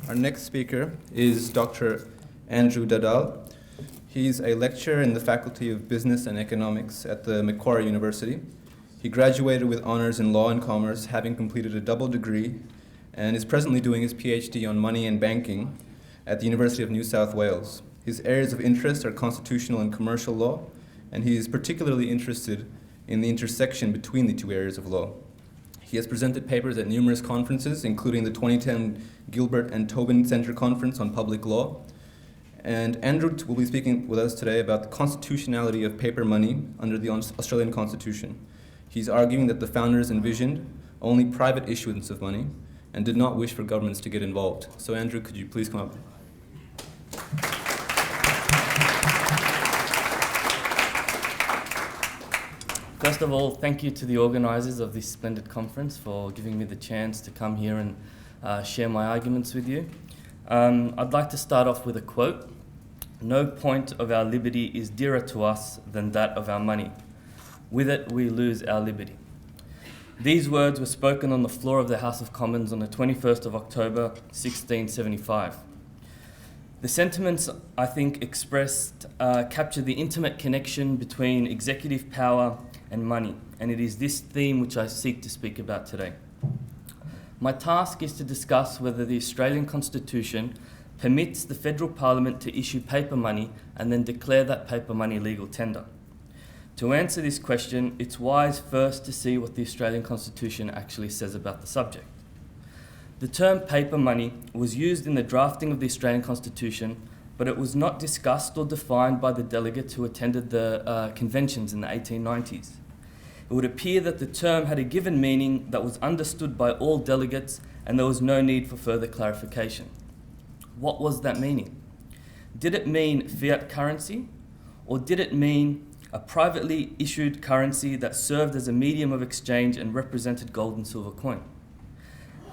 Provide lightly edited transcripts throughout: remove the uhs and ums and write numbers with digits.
Our next speaker is Dr. Andrew Dahdal. He's a lecturer in the Faculty of Business and Economics at the Macquarie University. He graduated with honors in law and commerce, having completed a double degree, and is presently doing his PhD on money and banking at the University of New South Wales. His areas of interest are constitutional and commercial law, and he is particularly interested in the intersection between the two areas of law. He has presented papers at numerous conferences, including the 2010 Gilbert and Tobin Center Conference on Public Law. And Andrew will be speaking with us today about the constitutionality of paper money under the Australian Constitution. He's arguing that the founders envisioned only private issuance of money and did not wish for governments to get involved. So Andrew, could you please come up? First of all, thank you to the organisers of this splendid conference for giving me the chance to come here and share my arguments with you. I'd like to start off with a quote. "No point of our liberty is dearer to us than that of our money. With it, we lose our liberty." These words were spoken on the floor of the House of Commons on the 21st of October, 1675. The sentiments, I think, expressed capture the intimate connection between executive power and money, and it is this theme which I seek to speak about today. My task is to discuss whether the Australian Constitution permits the Federal Parliament to issue paper money and then declare that paper money legal tender. To answer this question, it's wise first to see what the Australian Constitution actually says about the subject. The term paper money was used in the drafting of the Australian Constitution, but it was not discussed or defined by the delegates who attended the conventions in the 1890s. It would appear that the term had a given meaning that was understood by all delegates, and there was no need for further clarification. What was that meaning? Did it mean fiat currency, or did it mean a privately issued currency that served as a medium of exchange and represented gold and silver coin?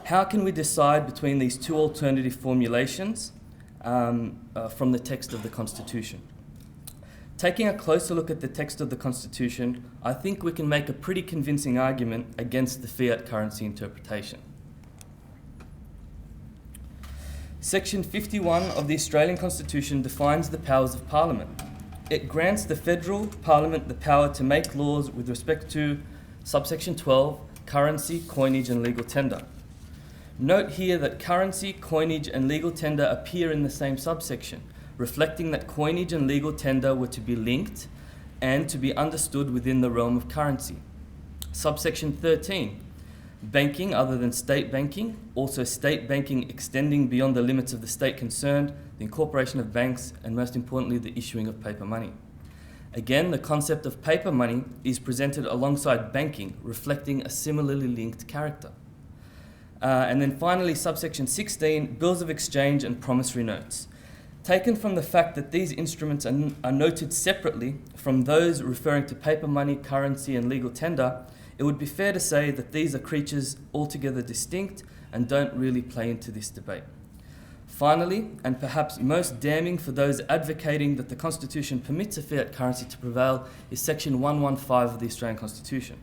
How can we decide between these two alternative formulations from the text of the Constitution? Taking a closer look at the text of the Constitution, I think we can make a pretty convincing argument against the fiat currency interpretation. Section 51 of the Australian Constitution defines the powers of Parliament. It grants the Federal Parliament the power to make laws with respect to subsection 12, currency, coinage and legal tender. Note here that currency, coinage and legal tender appear in the same subsection, reflecting that coinage and legal tender were to be linked and to be understood within the realm of currency. Subsection 13, banking other than state banking, also state banking extending beyond the limits of the state concerned, the incorporation of banks, and most importantly, the issuing of paper money. Again, the concept of paper money is presented alongside banking, reflecting a similarly linked character. And then finally, subsection 16, bills of exchange and promissory notes. Taken from the fact that these instruments are noted separately from those referring to paper money, currency and legal tender, it would be fair to say that these are creatures altogether distinct and don't really play into this debate. Finally, and perhaps most damning for those advocating that the Constitution permits a fiat currency to prevail, is section 115 of the Australian Constitution.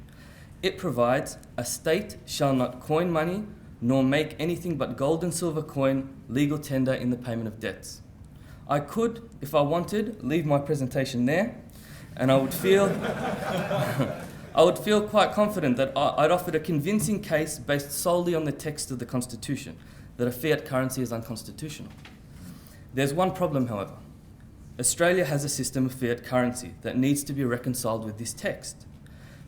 It provides, "A state shall not coin money, nor make anything but gold and silver coin legal tender in the payment of debts." I could, if I wanted, leave my presentation there, and I would feel quite confident that I'd offered a convincing case based solely on the text of the Constitution, that a fiat currency is unconstitutional. There's one problem, however. Australia has a system of fiat currency that needs to be reconciled with this text.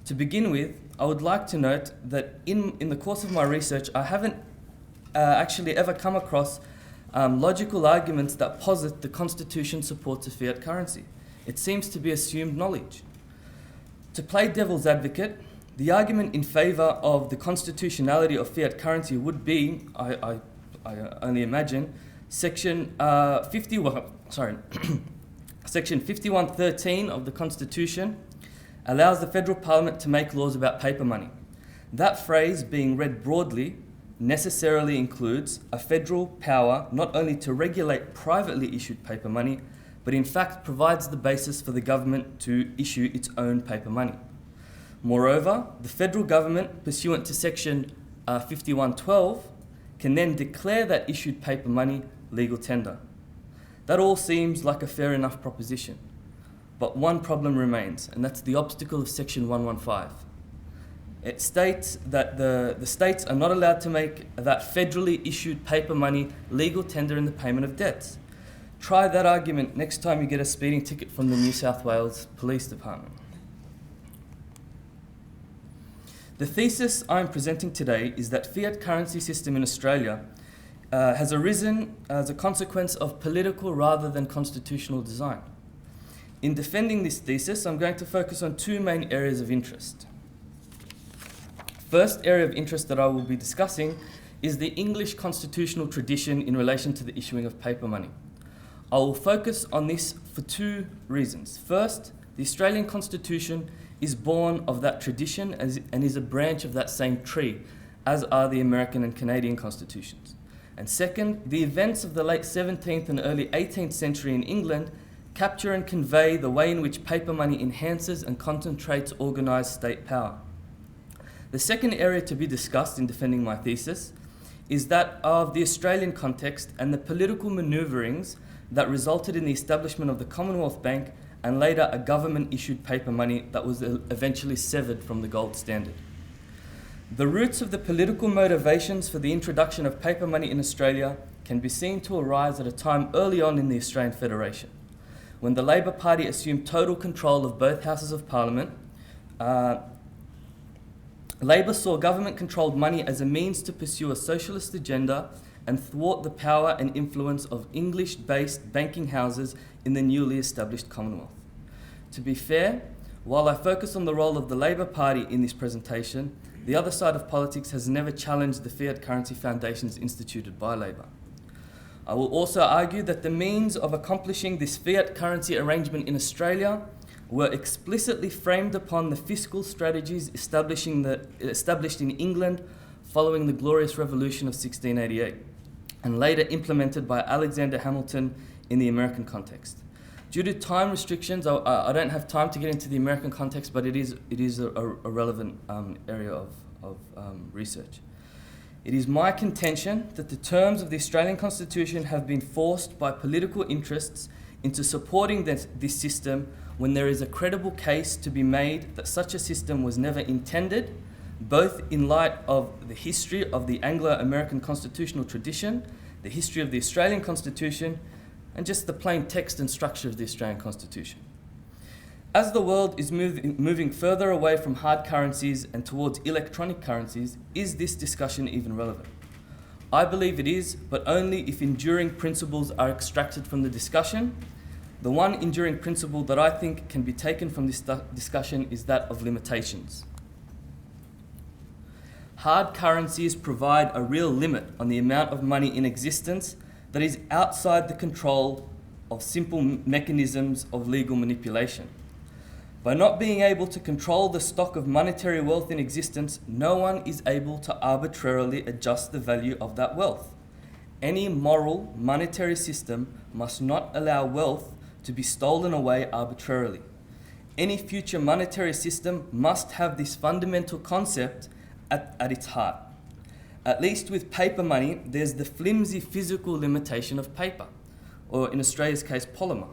To begin with, I would like to note that in the course of my research, I haven't actually ever come across logical arguments that posit the Constitution supports a fiat currency. It seems to be assumed knowledge. To play devil's advocate, the argument in favour of the constitutionality of fiat currency would be, I only imagine, section 5113 of the Constitution allows the Federal Parliament to make laws about paper money. That phrase, being read broadly, necessarily includes a federal power not only to regulate privately issued paper money, but in fact provides the basis for the government to issue its own paper money. Moreover, the federal government, pursuant to section 5112, can then declare that issued paper money legal tender. That all seems like a fair enough proposition. But one problem remains, and that's the obstacle of Section 115. It states that the states are not allowed to make that federally issued paper money legal tender in the payment of debts. Try that argument next time you get a speeding ticket from the New South Wales Police Department. The thesis I'm presenting today is that fiat currency system in Australia has arisen as a consequence of political rather than constitutional design. In defending this thesis, I'm going to focus on two main areas of interest. First area of interest that I will be discussing is the English constitutional tradition in relation to the issuing of paper money. I will focus on this for two reasons. First, the Australian Constitution is born of that tradition and is a branch of that same tree, as are the American and Canadian constitutions. And second, the events of the late 17th and early 18th century in England capture and convey the way in which paper money enhances and concentrates organised state power. The second area to be discussed in defending my thesis is that of the Australian context and the political manoeuvrings that resulted in the establishment of the Commonwealth Bank and later a government-issued paper money that was eventually severed from the gold standard. The roots of the political motivations for the introduction of paper money in Australia can be seen to arise at a time early on in the Australian Federation, when the Labor Party assumed total control of both houses of Parliament. Labor saw government-controlled money as a means to pursue a socialist agenda and thwart the power and influence of English-based banking houses in the newly established Commonwealth. To be fair, while I focus on the role of the Labor Party in this presentation, the other side of politics has never challenged the fiat currency foundations instituted by Labor. I will also argue that the means of accomplishing this fiat currency arrangement in Australia were explicitly framed upon the fiscal strategies established in England following the Glorious Revolution of 1688, and later implemented by Alexander Hamilton in the American context. Due to time restrictions, I don't have time to get into the American context, but it is a relevant area of research. It is my contention that the terms of the Australian Constitution have been forced by political interests into supporting this system when there is a credible case to be made that such a system was never intended, both in light of the history of the Anglo-American constitutional tradition, the history of the Australian Constitution, and just the plain text and structure of the Australian Constitution. As the world is moving further away from hard currencies and towards electronic currencies, is this discussion even relevant? I believe it is, but only if enduring principles are extracted from the discussion. The one enduring principle that I think can be taken from this discussion is that of limitations. Hard currencies provide a real limit on the amount of money in existence that is outside the control of simple mechanisms of legal manipulation. By not being able to control the stock of monetary wealth in existence, no one is able to arbitrarily adjust the value of that wealth. Any moral monetary system must not allow wealth to be stolen away arbitrarily. Any future monetary system must have this fundamental concept at its heart. At least with paper money, there's the flimsy physical limitation of paper, or in Australia's case, polymer.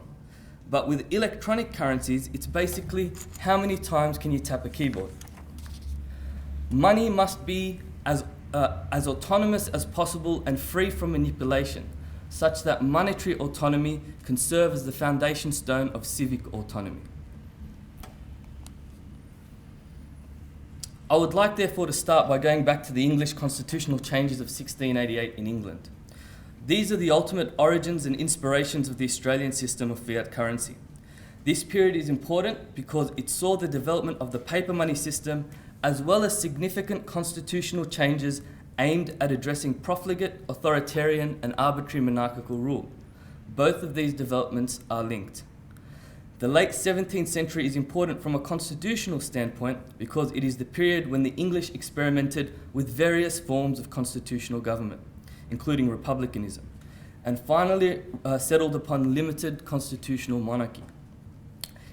But with electronic currencies, it's basically how many times can you tap a keyboard. Money must be as autonomous as possible and free from manipulation, such that monetary autonomy can serve as the foundation stone of civic autonomy. I would like, therefore, to start by going back to the English constitutional changes of 1688 in England. These are the ultimate origins and inspirations of the Australian system of fiat currency. This period is important because it saw the development of the paper money system as well as significant constitutional changes aimed at addressing profligate, authoritarian and arbitrary monarchical rule. Both of these developments are linked. The late 17th century is important from a constitutional standpoint because it is the period when the English experimented with various forms of constitutional government, including republicanism, and finally settled upon limited constitutional monarchy.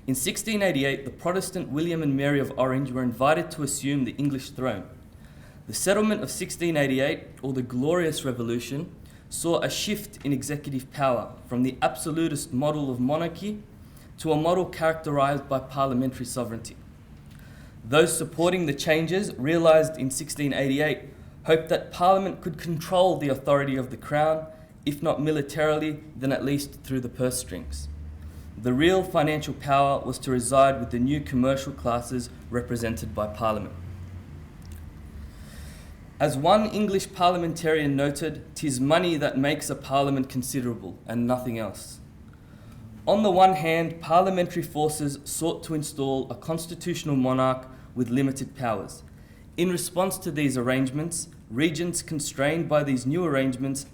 In 1688, the Protestant William and Mary of Orange were invited to assume the English throne. The settlement of 1688, or the Glorious Revolution, saw a shift in executive power from the absolutist model of monarchy to a model characterized by parliamentary sovereignty. Those supporting the changes realized in 1688 hoped that Parliament could control the authority of the Crown, if not militarily, then at least through the purse strings. The real financial power was to reside with the new commercial classes represented by Parliament. As one English parliamentarian noted, "'Tis money that makes a parliament considerable, and nothing else." On the one hand, parliamentary forces sought to install a constitutional monarch with limited powers. In response to these arrangements, regents constrained by these new arrangements,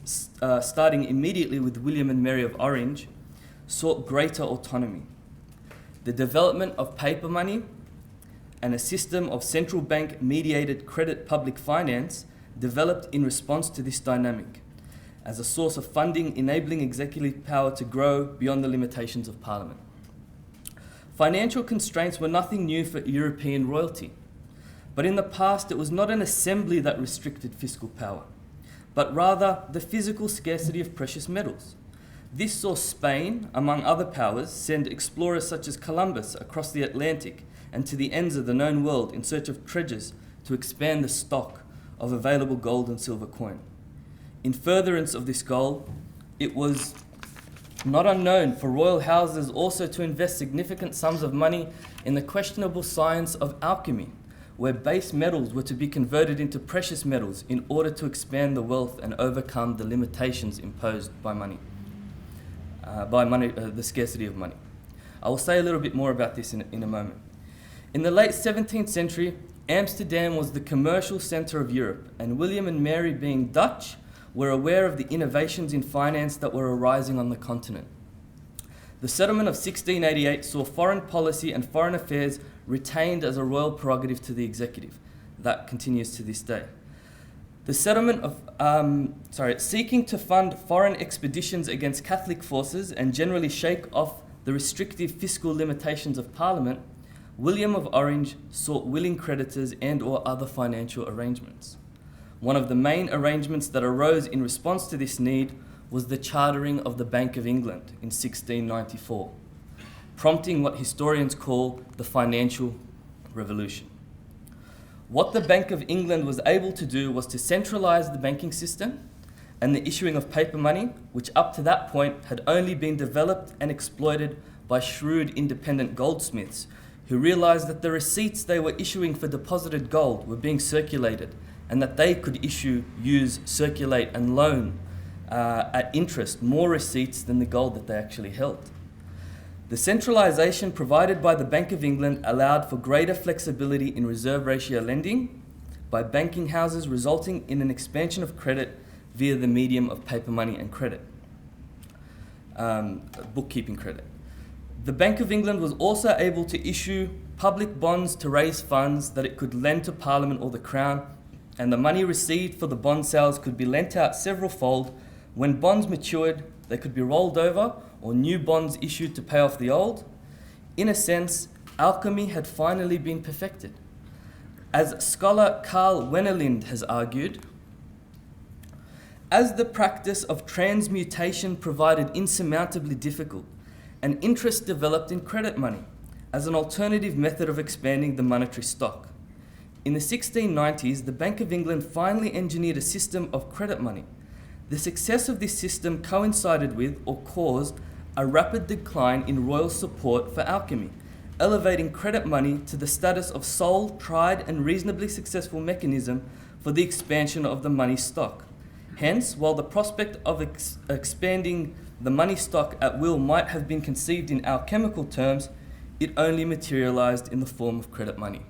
starting immediately with William and Mary of Orange, sought greater autonomy. The development of paper money and a system of central bank mediated credit public finance developed in response to this dynamic as a source of funding enabling executive power to grow beyond the limitations of Parliament. Financial constraints were nothing new for European royalty, but in the past it was not an assembly that restricted fiscal power, but rather the physical scarcity of precious metals. This saw Spain, among other powers, send explorers such as Columbus across the Atlantic and to the ends of the known world in search of treasures to expand the stock of available gold and silver coin. In furtherance of this goal, it was not unknown for royal houses also to invest significant sums of money in the questionable science of alchemy, where base metals were to be converted into precious metals in order to expand the wealth and overcome the limitations imposed by money, the scarcity of money. I will say a little bit more about this in a moment. In the late 17th century, Amsterdam was the commercial centre of Europe, and William and Mary, being Dutch, were aware of the innovations in finance that were arising on the continent. The settlement of 1688 saw foreign policy and foreign affairs retained as a royal prerogative to the executive. That continues to this day. The settlement of, seeking to fund foreign expeditions against Catholic forces and generally shake off the restrictive fiscal limitations of Parliament, William of Orange sought willing creditors and/or other financial arrangements. One of the main arrangements that arose in response to this need was the chartering of the Bank of England in 1694, prompting what historians call the financial revolution. What the Bank of England was able to do was to centralise the banking system and the issuing of paper money, which up to that point had only been developed and exploited by shrewd independent goldsmiths who realised that the receipts they were issuing for deposited gold were being circulated and that they could use, circulate and loan at interest more receipts than the gold that they actually held. The centralisation provided by the Bank of England allowed for greater flexibility in reserve ratio lending by banking houses, resulting in an expansion of credit via the medium of paper money and credit, bookkeeping credit. The Bank of England was also able to issue public bonds to raise funds that it could lend to Parliament or the Crown, and the money received for the bond sales could be lent out several-fold. When bonds matured, they could be rolled over or new bonds issued to pay off the old. In a sense, alchemy had finally been perfected. As scholar Carl Wennerlind has argued, as the practice of transmutation provided insurmountably difficult, an interest developed in credit money as an alternative method of expanding the monetary stock. In the 1690s, the Bank of England finally engineered a system of credit money. The success of this system coincided with or caused a rapid decline in royal support for alchemy, elevating credit money to the status of sole, tried and reasonably successful mechanism for the expansion of the money stock. Hence, while the prospect of expanding the money stock at will might have been conceived in alchemical terms, it only materialized in the form of credit money.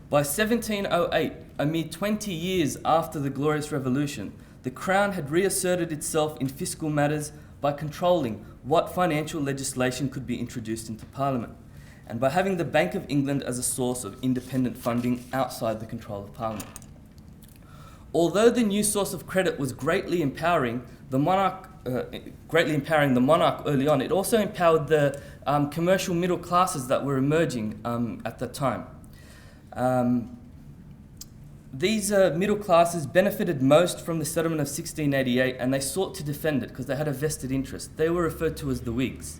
By 1708, a mere 20 years after the Glorious Revolution, the Crown had reasserted itself in fiscal matters by controlling what financial legislation could be introduced into Parliament, and by having the Bank of England as a source of independent funding outside the control of Parliament. Although the new source of credit was greatly empowering the monarch early on, it also empowered the commercial middle classes that were emerging at that time. These middle classes benefited most from the settlement of 1688, and they sought to defend it because they had a vested interest. They were referred to as the Whigs.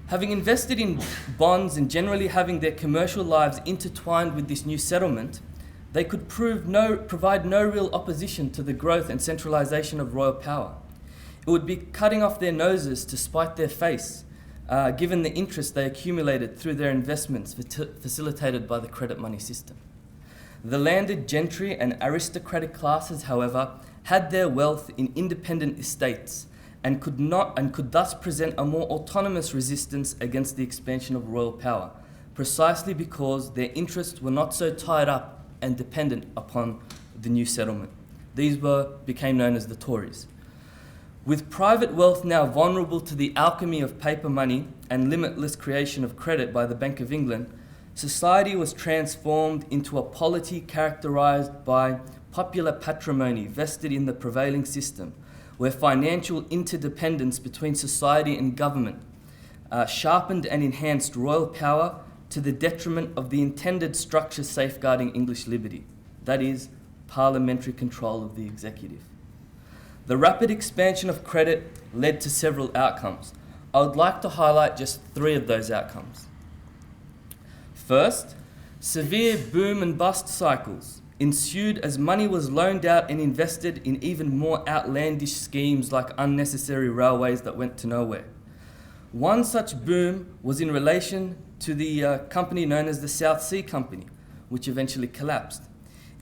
Having invested in bonds and generally having their commercial lives intertwined with this new settlement, they could provide no real opposition to the growth and centralisation of royal power. It would be cutting off their noses to spite their face, given the interest they accumulated through their investments facilitated by the credit money system. The landed gentry and aristocratic classes, however, had their wealth in independent estates and could thus present a more autonomous resistance against the expansion of royal power, precisely because their interests were not so tied up and dependent upon the new settlement. These became known as the Tories. With private wealth now vulnerable to the alchemy of paper money and limitless creation of credit by the Bank of England, society was transformed into a polity characterised by popular patrimony vested in the prevailing system, where financial interdependence between society and government sharpened and enhanced royal power to the detriment of the intended structure safeguarding English liberty, that is, parliamentary control of the executive. The rapid expansion of credit led to several outcomes. I would like to highlight just 3 of those outcomes. First, severe boom and bust cycles ensued as money was loaned out and invested in even more outlandish schemes like unnecessary railways that went to nowhere. One such boom was in relation to the company known as the South Sea Company, which eventually collapsed.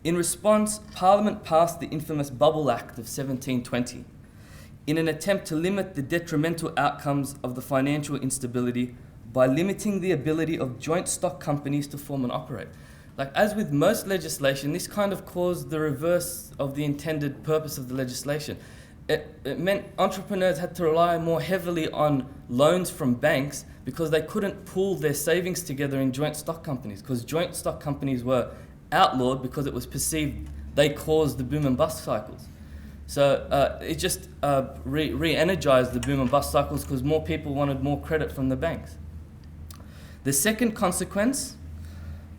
In response, Parliament passed the infamous Bubble Act of 1720 in an attempt to limit the detrimental outcomes of the financial instability by limiting the ability of joint stock companies to form and operate. Like, as with most legislation, this kind of caused the reverse of the intended purpose of the legislation. It meant entrepreneurs had to rely more heavily on loans from banks because they couldn't pool their savings together in joint stock companies, because joint stock companies were outlawed because it was perceived they caused the boom and bust cycles. So it just re-energized the boom and bust cycles because more people wanted more credit from the banks. The second consequence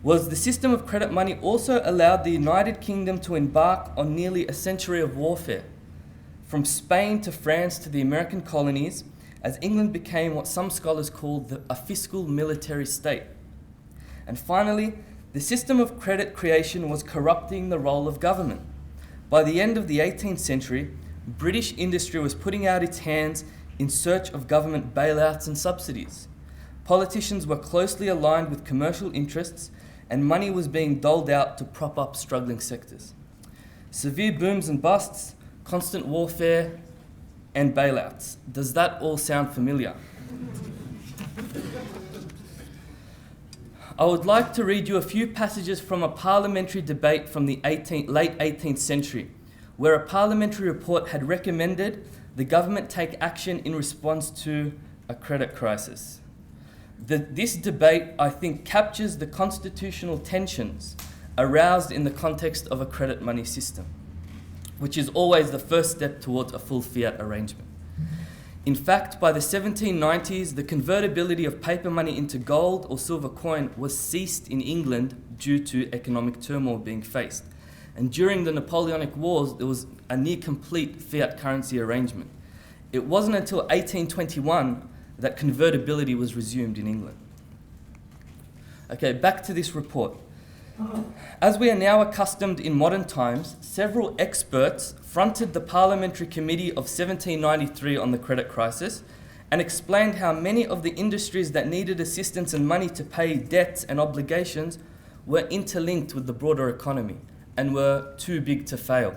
was the system of credit money also allowed the United Kingdom to embark on nearly a century of warfare, from Spain to France to the American colonies, as England became what some scholars call a fiscal military state. And finally, the system of credit creation was corrupting the role of government. By the end of the 18th century, British industry was putting out its hands in search of government bailouts and subsidies. Politicians were closely aligned with commercial interests, and money was being doled out to prop up struggling sectors. Severe booms and busts, constant warfare, and bailouts. Does that all sound familiar? I would like to read you a few passages from a parliamentary debate from the late 18th century, where a parliamentary report had recommended the government take action in response to a credit crisis. This debate, I think, captures the constitutional tensions aroused in the context of a credit money system, which is always the first step towards a full fiat arrangement. In fact, by the 1790s, the convertibility of paper money into gold or silver coin was ceased in England due to economic turmoil being faced. And during the Napoleonic Wars, there was a near complete fiat currency arrangement. It wasn't until 1821 that convertibility was resumed in England. Okay, back to this report. As we are now accustomed in modern times, several experts fronted the Parliamentary Committee of 1793 on the credit crisis and explained how many of the industries that needed assistance and money to pay debts and obligations were interlinked with the broader economy and were too big to fail.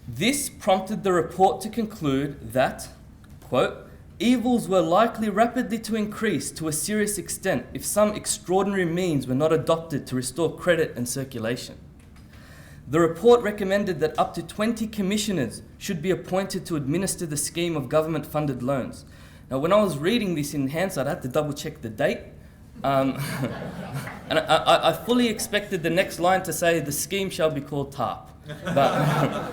This prompted the report to conclude that, quote, evils were likely rapidly to increase to a serious extent if some extraordinary means were not adopted to restore credit and circulation. The report recommended that up to 20 commissioners should be appointed to administer the scheme of government-funded loans. Now, when I was reading this in Hansard, I had to double-check the date. And I fully expected the next line to say, the scheme shall be called TARP. But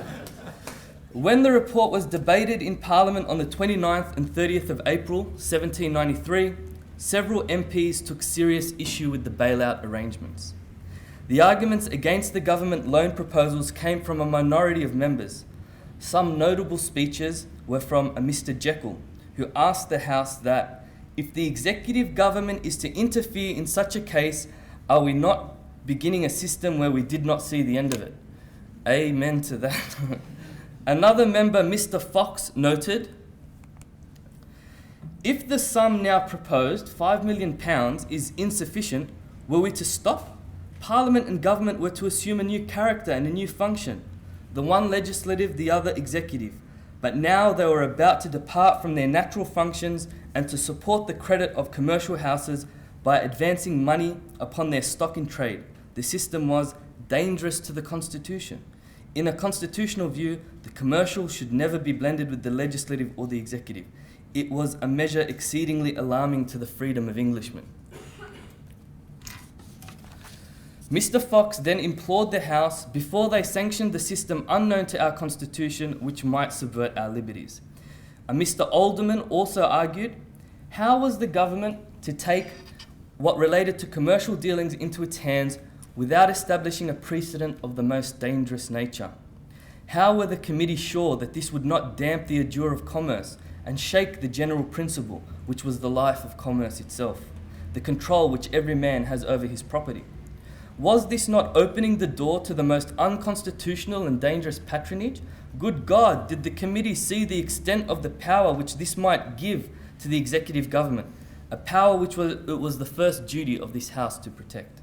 when the report was debated in Parliament on the 29th and 30th of April 1793, several MPs took serious issue with the bailout arrangements. The arguments against the government loan proposals came from a minority of members. Some notable speeches were from a Mr. Jekyll, who asked the House that if the executive government is to interfere in such a case, are we not beginning a system where we did not see the end of it? Amen to that. Another member, Mr. Fox, noted, if the sum now proposed, £5 million, is insufficient, were we to stop? Parliament and government were to assume a new character and a new function, the one legislative, the other executive. But now they were about to depart from their natural functions and to support the credit of commercial houses by advancing money upon their stock in trade. The system was dangerous to the Constitution. In a constitutional view, the commercial should never be blended with the legislative or the executive. It was a measure exceedingly alarming to the freedom of Englishmen. Mr. Fox then implored the House before they sanctioned the system unknown to our Constitution which might subvert our liberties. Mr. Alderman also argued, how was the government to take what related to commercial dealings into its hands without establishing a precedent of the most dangerous nature? How were the committee sure that this would not damp the ardour of commerce and shake the general principle, which was the life of commerce itself, the control which every man has over his property? Was this not opening the door to the most unconstitutional and dangerous patronage? Good God, did the committee see the extent of the power which this might give to the executive government, a power which it was the first duty of this House to protect?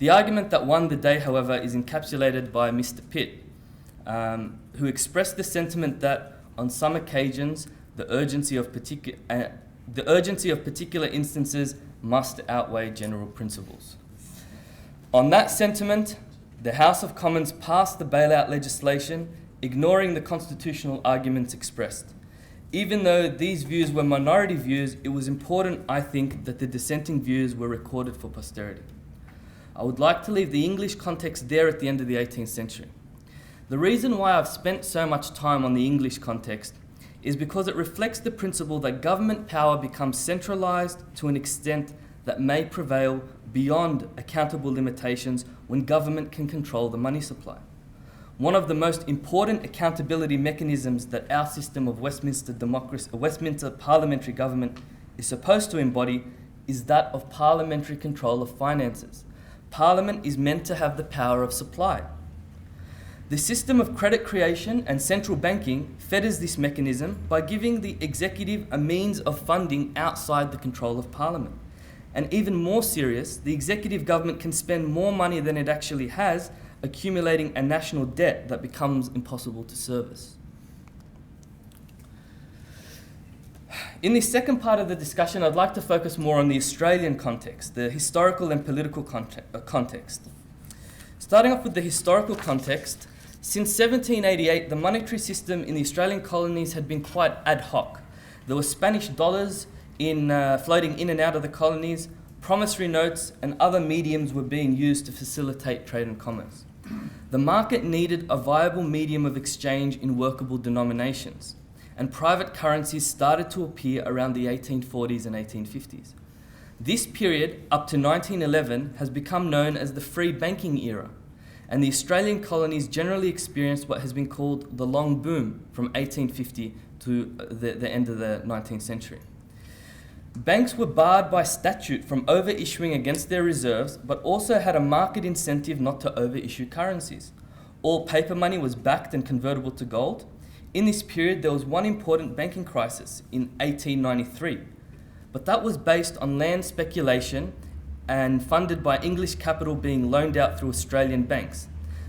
The argument that won the day, however, is encapsulated by Mr. Pitt, who expressed the sentiment that, on some occasions, the urgency of particular instances must outweigh general principles. On that sentiment, the House of Commons passed the bailout legislation, ignoring the constitutional arguments expressed. Even though these views were minority views, it was important, I think, that the dissenting views were recorded for posterity. I would like to leave the English context there at the end of the 18th century. The reason why I've spent so much time on the English context is because it reflects the principle that government power becomes centralised to an extent that may prevail beyond accountable limitations when government can control the money supply. One of the most important accountability mechanisms that our system of Westminster parliamentary government is supposed to embody is that of parliamentary control of finances. Parliament is meant to have the power of supply. The system of credit creation and central banking fetters this mechanism by giving the executive a means of funding outside the control of Parliament. And even more serious, the executive government can spend more money than it actually has, accumulating a national debt that becomes impossible to service. In this second part of the discussion, I'd like to focus more on the Australian context, the historical and political context. Starting off with the historical context, since 1788, the monetary system in the Australian colonies had been quite ad hoc. There were Spanish dollars floating in and out of the colonies, promissory notes and other mediums were being used to facilitate trade and commerce. The market needed a viable medium of exchange in workable denominations, and private currencies started to appear around the 1840s and 1850s. This period, up to 1911, has become known as the free banking era, and the Australian colonies generally experienced what has been called the long boom from 1850 to the end of the 19th century. Banks were barred by statute from over-issuing against their reserves, but also had a market incentive not to over-issue currencies. All paper money was backed and convertible to gold. In this period, there was one important banking crisis in 1893, but that was based on land speculation and funded by English capital being loaned out through Australian banks.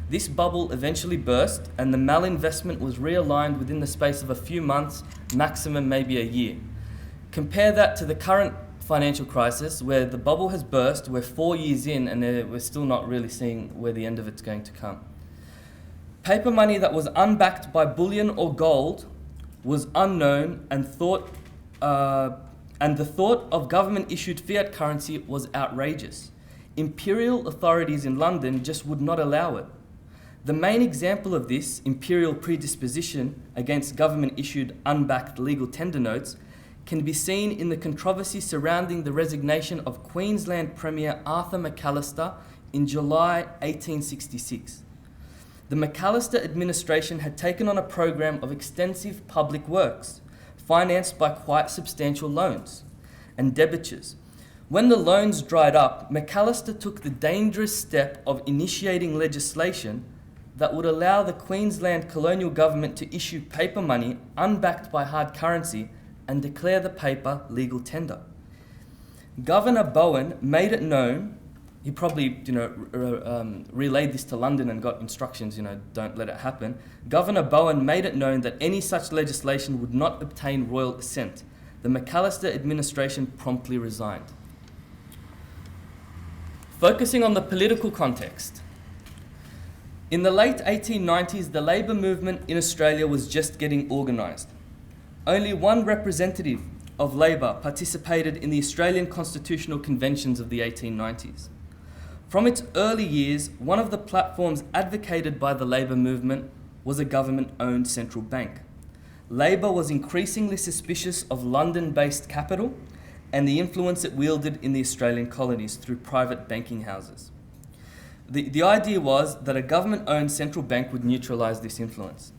This bubble eventually burst, and the malinvestment was realigned within the space of a few months, maximum maybe a year. Compare that to the current financial crisis, where the bubble has burst, we're 4 years in, and we're still not really seeing where the end of it's going to come. Paper money that was unbacked by bullion or gold was unknown, and the thought of government-issued fiat currency was outrageous. Imperial authorities in London just would not allow it. The main example of this imperial predisposition against government-issued unbacked legal tender notes can be seen in the controversy surrounding the resignation of Queensland Premier Arthur McAllister in July 1866. The McAllister administration had taken on a program of extensive public works, financed by quite substantial loans and debentures. When the loans dried up, McAllister took the dangerous step of initiating legislation that would allow the Queensland colonial government to issue paper money unbacked by hard currency and declare the paper legal tender. Governor Bowen made it known, he probably relayed this to London and got instructions, don't let it happen. Governor Bowen made it known that any such legislation would not obtain royal assent. The McAllister administration promptly resigned. Focusing on the political context. In the late 1890s, the labour movement in Australia was just getting organised. Only one representative of Labour participated in the Australian Constitutional Conventions of the 1890s. From its early years, one of the platforms advocated by the labour movement was a government-owned central bank. Labour was increasingly suspicious of London-based capital and the influence it wielded in the Australian colonies through private banking houses. The idea was that a government-owned central bank would neutralise this influence.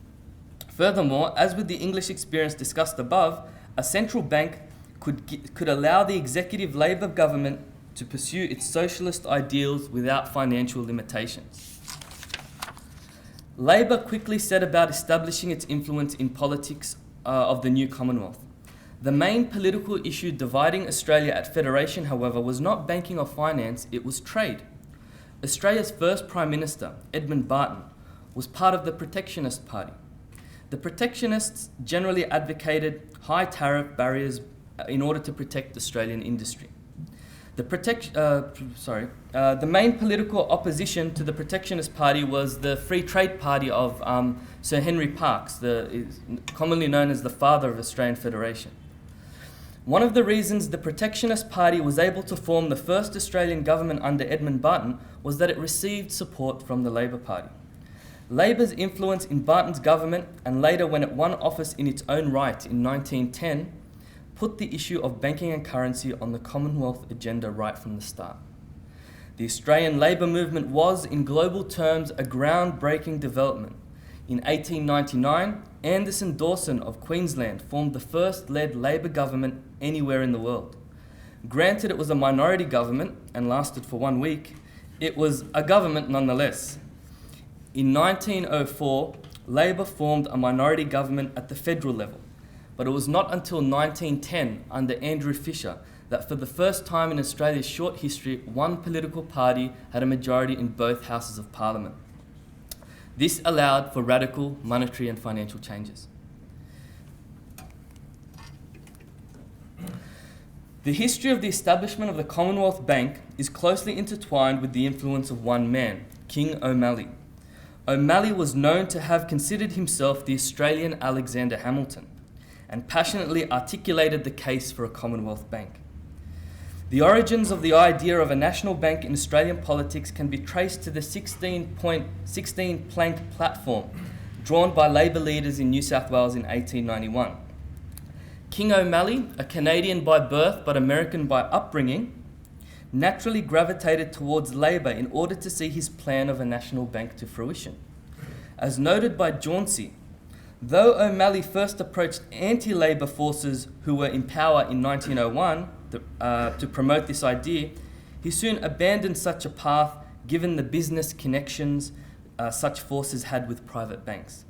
Furthermore, as with the English experience discussed above, a central bank could allow the executive Labour government to pursue its socialist ideals without financial limitations. Labour quickly set about establishing its influence in politics of the new Commonwealth. The main political issue dividing Australia at federation, however, was not banking or finance, it was trade. Australia's first Prime Minister, Edmund Barton, was part of the Protectionist Party. The Protectionists generally advocated high tariff barriers in order to protect Australian industry. The main political opposition to the Protectionist Party was the Free Trade Party of Sir Henry Parkes, commonly known as the father of Australian Federation. One of the reasons the Protectionist Party was able to form the first Australian government under Edmund Barton was that it received support from the Labor Party. Labor's influence in Barton's government, and later when it won office in its own right in 1910, put the issue of banking and currency on the Commonwealth agenda right from the start. The Australian labour movement was, in global terms, a groundbreaking development. In 1899, Anderson Dawson of Queensland formed the first led Labour government anywhere in the world. Granted, it was a minority government and lasted for 1 week, it was a government nonetheless. In 1904, Labour formed a minority government at the federal level, but it was not until 1910, under Andrew Fisher, that for the first time in Australia's short history, one political party had a majority in both houses of parliament. This allowed for radical monetary and financial changes. The history of the establishment of the Commonwealth Bank is closely intertwined with the influence of one man, King O'Malley. O'Malley was known to have considered himself the Australian Alexander Hamilton, and passionately articulated the case for a Commonwealth Bank. The origins of the idea of a national bank in Australian politics can be traced to the 16-plank platform drawn by Labor leaders in New South Wales in 1891. King O'Malley, a Canadian by birth but American by upbringing, naturally gravitated towards Labor in order to see his plan of a national bank to fruition. As noted by Jauncey, though O'Malley first approached anti-Labor forces who were in power in 1901 to promote this idea, he soon abandoned such a path given the business connections such forces had with private banks.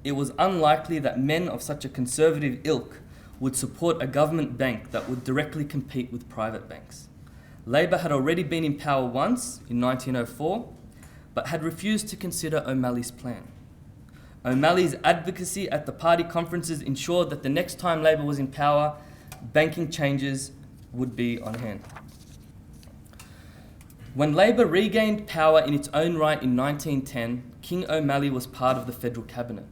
It was unlikely that men of such a conservative ilk would support a government bank that would directly compete with private banks. Labor had already been in power once, in 1904, but had refused to consider O'Malley's plan. O'Malley's advocacy at the party conferences ensured that the next time Labor was in power, banking changes would be on hand. When Labor regained power in its own right in 1910, King O'Malley was part of the federal cabinet.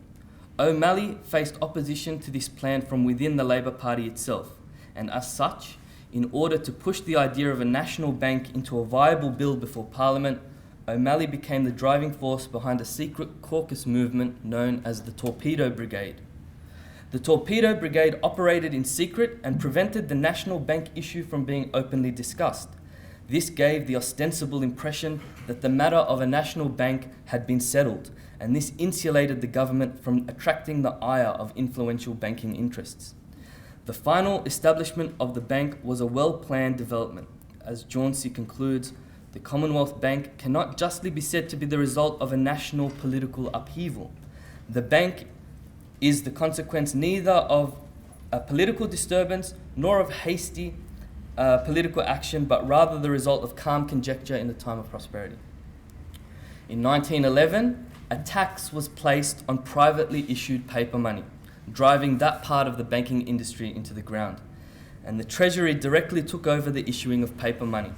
O'Malley faced opposition to this plan from within the Labor Party itself, and as such, in order to push the idea of a national bank into a viable bill before Parliament, O'Malley became the driving force behind a secret caucus movement known as the Torpedo Brigade. The Torpedo Brigade operated in secret and prevented the national bank issue from being openly discussed. This gave the ostensible impression that the matter of a national bank had been settled, and this insulated the government from attracting the ire of influential banking interests. The final establishment of the bank was a well-planned development. As Jauncey concludes, the Commonwealth Bank cannot justly be said to be the result of a national political upheaval. The bank is the consequence neither of a political disturbance nor of hasty political action, but rather the result of calm conjecture in the time of prosperity. In 1911, a tax was placed on privately issued paper money, driving that part of the banking industry into the ground, and the Treasury directly took over the issuing of paper money.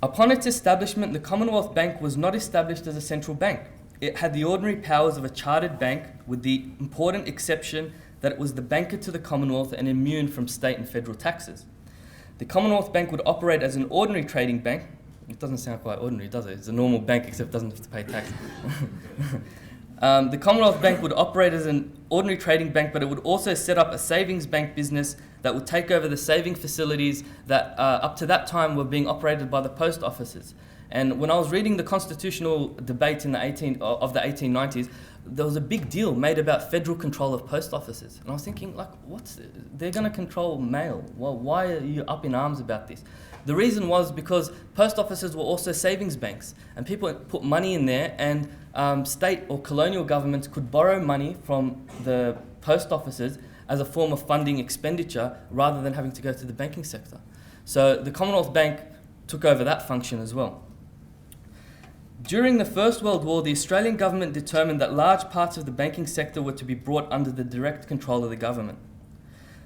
Upon its establishment, the Commonwealth Bank was not established as a central bank. It had the ordinary powers of a chartered bank, with the important exception that it was the banker to the Commonwealth and immune from state and federal taxes. The Commonwealth Bank would operate as an ordinary trading bank. It doesn't sound quite ordinary, does it? It's a normal bank, except it doesn't have to pay tax. The Commonwealth Bank would operate as an ordinary trading bank, but it would also set up a savings bank business that would take over the saving facilities that up to that time were being operated by the post offices. And when I was reading the constitutional debate in the 1890s, there was a big deal made about federal control of post offices. And I was thinking, like, they're going to control mail. Well, why are you up in arms about this? The reason was because post offices were also savings banks, and people put money in there, and state or colonial governments could borrow money from the post offices as a form of funding expenditure rather than having to go to the banking sector. So the Commonwealth Bank took over that function as well. During the First World War, the Australian government determined that large parts of the banking sector were to be brought under the direct control of the government.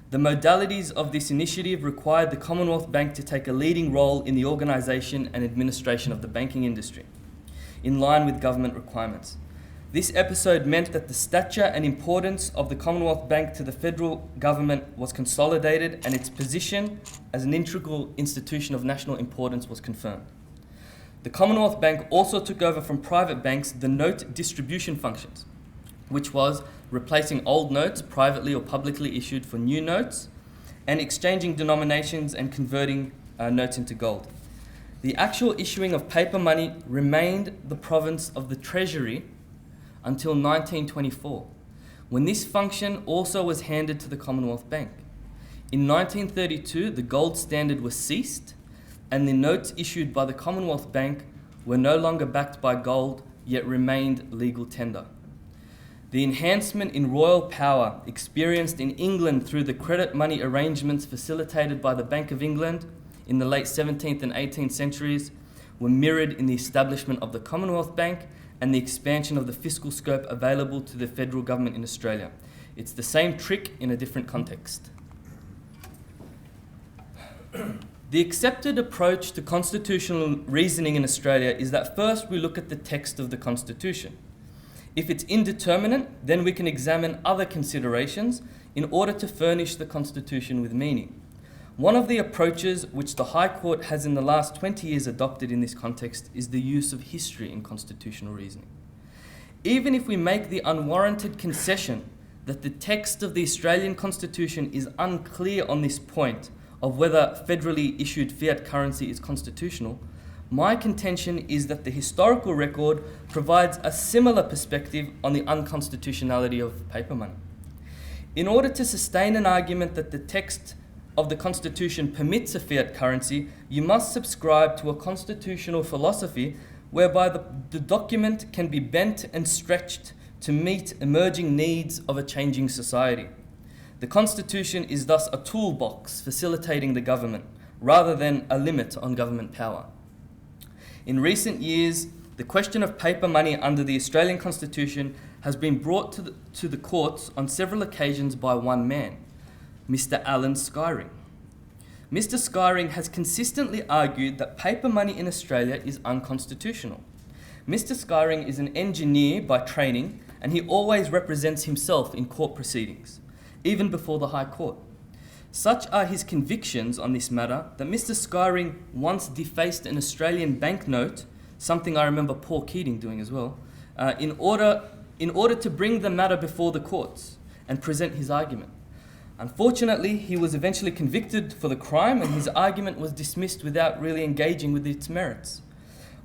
The modalities of this initiative required the Commonwealth Bank to take a leading role in the organisation and administration of the banking industry, in line with government requirements. This episode meant that the stature and importance of the Commonwealth Bank to the federal government was consolidated, and its position as an integral institution of national importance was confirmed. The Commonwealth Bank also took over from private banks the note distribution functions, which was replacing old notes, privately or publicly issued, for new notes, and exchanging denominations and converting notes into gold. The actual issuing of paper money remained the province of the Treasury until 1924, when this function also was handed to the Commonwealth Bank. In 1932, the gold standard was ceased, and the notes issued by the Commonwealth Bank were no longer backed by gold, yet remained legal tender. The enhancement in royal power experienced in England through the credit money arrangements facilitated by the Bank of England in the late 17th and 18th centuries were mirrored in the establishment of the Commonwealth Bank and the expansion of the fiscal scope available to the federal government in Australia. It's the same trick in a different context. The accepted approach to constitutional reasoning in Australia is that first we look at the text of the Constitution. If it's indeterminate, then we can examine other considerations in order to furnish the Constitution with meaning. One of the approaches which the High Court has in the last 20 years adopted in this context is the use of history in constitutional reasoning. Even if we make the unwarranted concession that the text of the Australian Constitution is unclear on this point of whether federally issued fiat currency is constitutional, my contention is that the historical record provides a similar perspective on the unconstitutionality of paper money. In order to sustain an argument that the text of the Constitution permits a fiat currency, you must subscribe to a constitutional philosophy whereby the document can be bent and stretched to meet emerging needs of a changing society. The Constitution is thus a toolbox facilitating the government, rather than a limit on government power. In recent years, the question of paper money under the Australian Constitution has been brought to the courts on several occasions by one man, Mr. Alan Skyring. Mr. Skyring has consistently argued that paper money in Australia is unconstitutional. Mr. Skyring is an engineer by training, and he always represents himself in court proceedings, even before the High Court. Such are his convictions on this matter that Mr. Skyring once defaced an Australian banknote, something I remember Paul Keating doing as well, in order to bring the matter before the courts and present his argument. Unfortunately, he was eventually convicted for the crime and his argument was dismissed without really engaging with its merits.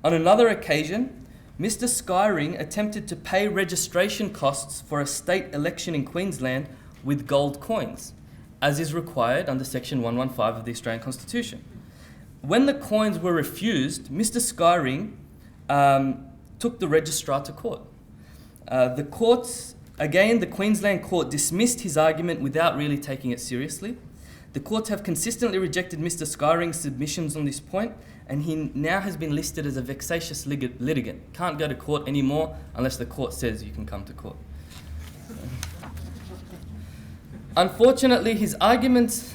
On another occasion, Mr. Skyring attempted to pay registration costs for a state election in Queensland with gold coins, as is required under Section 115 of the Australian Constitution. When the coins were refused, Mr. Skyring took the registrar to court. The Queensland court dismissed his argument without really taking it seriously. The courts have consistently rejected Mr. Skyring's submissions on this point, and he now has been listed as a vexatious litigant. Can't go to court anymore unless the court says you can come to court. Unfortunately, his arguments...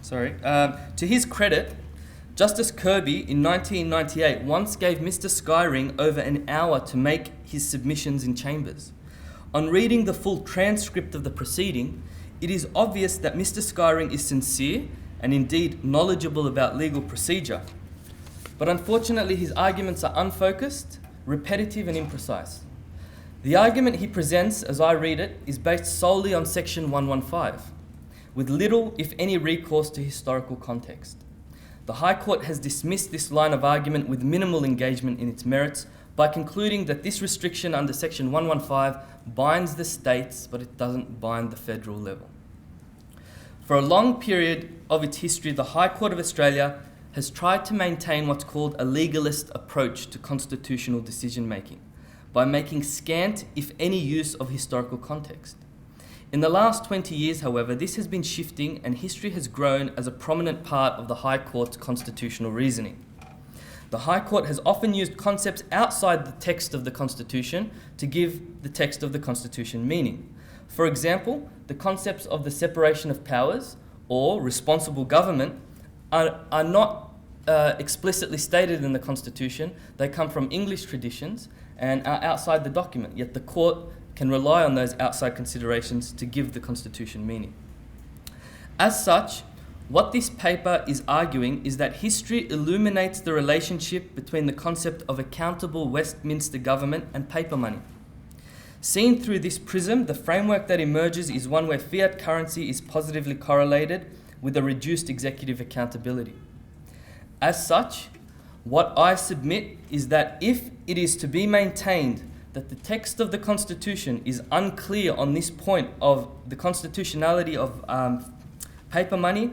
to his credit, Justice Kirby in 1998 once gave Mr. Skyring over an hour to make his submissions in chambers. On reading the full transcript of the proceeding, it is obvious that Mr. Skyring is sincere and indeed knowledgeable about legal procedure. But unfortunately, his arguments are unfocused, repetitive and imprecise. The argument he presents, as I read it, is based solely on Section 115, with little, if any, recourse to historical context. The High Court has dismissed this line of argument with minimal engagement in its merits by concluding that this restriction under Section 115 binds the states, but it doesn't bind the federal level. For a long period of its history, the High Court of Australia has tried to maintain what's called a legalist approach to constitutional decision-making by making scant, if any, use of historical context. In the last 20 years, however, this has been shifting and history has grown as a prominent part of the High Court's constitutional reasoning. The High Court has often used concepts outside the text of the Constitution to give the text of the Constitution meaning. For example, the concepts of the separation of powers or responsible government are not explicitly stated in the Constitution. They come from English traditions and are outside the document, yet the Court can rely on those outside considerations to give the Constitution meaning. As such, what this paper is arguing is that history illuminates the relationship between the concept of accountable Westminster government and paper money. Seen through this prism, the framework that emerges is one where fiat currency is positively correlated with a reduced executive accountability. As such, what I submit is that if it is to be maintained that the text of the Constitution is unclear on this point of the constitutionality of paper money,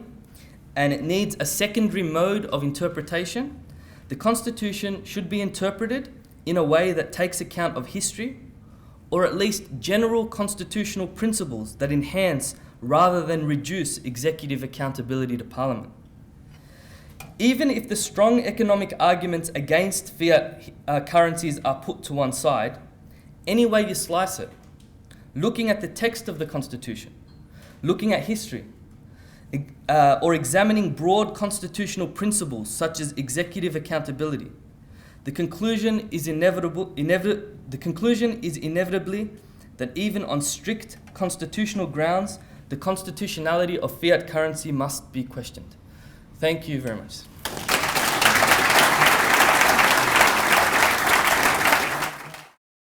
and it needs a secondary mode of interpretation, the Constitution should be interpreted in a way that takes account of history, or at least general constitutional principles that enhance rather than reduce executive accountability to Parliament. Even if the strong economic arguments against fiat currencies are put to one side, any way you slice it, looking at the text of the Constitution, looking at history, or examining broad constitutional principles such as executive accountability, the conclusion is inevitably that even on strict constitutional grounds, the constitutionality of fiat currency must be questioned. Thank you very much.